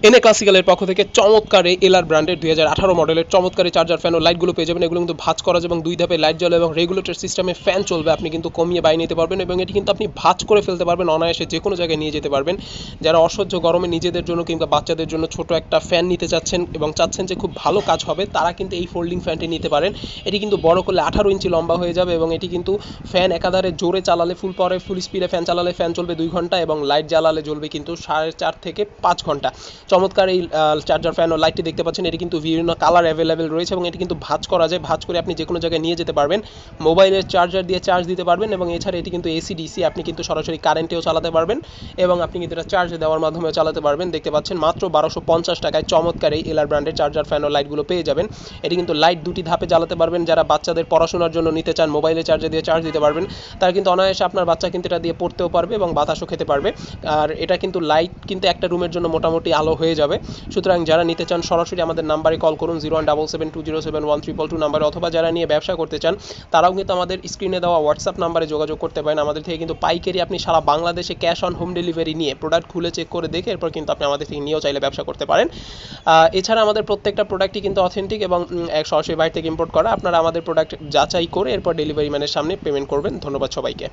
N A ক্লাসিক্যালের পক্ষ থেকে চমৎকার এই এলআর ব্র্যান্ডের 2018 মডেলের চমৎকার এই চার্জার ফ্যান ও লাইটগুলো পেয়ে যাবেন। এগুলো কিন্তু ভাঁজ করা যায় এবং দুই ধাপে লাইট জ্বলে এবং রেগুলেটর সিস্টেমে ফ্যান চলবে। আপনি কিন্তু কমিয়ে বাইরে নিতে পারবেন এবং এটি কিন্তু আপনি ভাঁজ করে ফেলতে পারবেন, অনায়াসে যে কোনো জায়গায় নিয়ে যেতে পারবেন। যারা অসহ্য গরমে নিজেদের জন্য কিংবা বাচ্চাদের জন্য ছোট একটা ফ্যান নিতে চাচ্ছেন এবং চাচ্ছেন যে খুব ভালো কাজ হবে, তারা কিন্তু এই ফোল্ডিং ফ্যানটি নিতে পারেন। এটি কিন্তু বড় করলে 18 ইঞ্চি লম্বা হয়ে যাবে এবং এটি কিন্তু ফ্যান একাধারে জোরে চালালে ফুল পাওয়ারে ফুল স্পিডে ফ্যান চালালে ফ্যান চলবে 2 ঘন্টা এবং লাইট জ্বালালে জ্বলবে কিন্তু 4.5 থেকে 5 ঘন্টা। চমৎকার এই চার্জার ফ্যান ও লাইটটি দেখতে পাচ্ছেন, এটি কিন্তু বিভিন্ন কালার অ্যাভেলেবেল রয়েছে এবং এটি কিন্তু ভাঁজ করা যায়। ভাঁজ করে আপনি যে কোনো জায়গায় নিয়ে যেতে পারবেন, মোবাইলের চার্জার দিয়ে চার্জ দিতে পারবেন এবং এছাড়া এটি কিন্তু এসি ডিসি আপনি কিন্তু সরাসরি কারেন্টেও চালাতে পারবেন এবং আপনি কিন্তু এটা চার্জ দেওয়ার মাধ্যমে চালাতে পারবেন। দেখতে পাচ্ছেন মাত্র 1250 টাকায় চমৎকার এই এলআর ব্র্যান্ডের চার্জার ফ্যান ও লাইটগুলো পেয়ে যাবেন। এটি কিন্তু লাইট দুটি ধাপে জ্বালাতে পারবেন। যারা বাচ্চাদের পড়াশোনার জন্য নিতে চান, মোবাইলে চার্জার দিয়ে চার্জ দিতে পারবেন, তারা কিন্তু অনায়াসে আপনার বাচ্চা কিন্তু এটা দিয়ে পড়তেও পারবে এবং বাতাসও খেতে পারবে। আর এটা কিন্তু লাইট কিন্তু একটা রুমের জন্য মোটামুটি আলো হয়ে যাবে। সুতরাং যারা নিতে চান সরাসরি আমাদের নাম্বারে কল করুন 0177207132 নাম্বারে, অথবা যারা নিয়ে ব্যবসা করতে চান তারাও কিন্তু আমাদের স্ক্রিনে দেওয়া হোয়াটসঅ্যাপ নাম্বারে যোগাযোগ করতে পারেন। আমাদের থেকে কিন্তু পাইকারি আপনি সারা বাংলাদেশে ক্যাশ অন হোম ডেলিভারি নিয়ে প্রোডাক্ট খুলে চেক করে দেখে এরপর কিন্তু আপনি আমাদের থেকে নিয়েও চাইলে ব্যবসা করতে পারেন। এছাড়া আমাদের প্রত্যেকটা প্রোডাক্টই কিন্তু অথেন্টিক এবং সরাসরি বাইরে থেকে ইম্পোর্ট করা। আপনারা আমাদের প্রোডাক্ট যাচাই করে এরপর ডেলিভারি ম্যানের সামনে পেমেন্ট করবেন। ধন্যবাদ সবাইকে।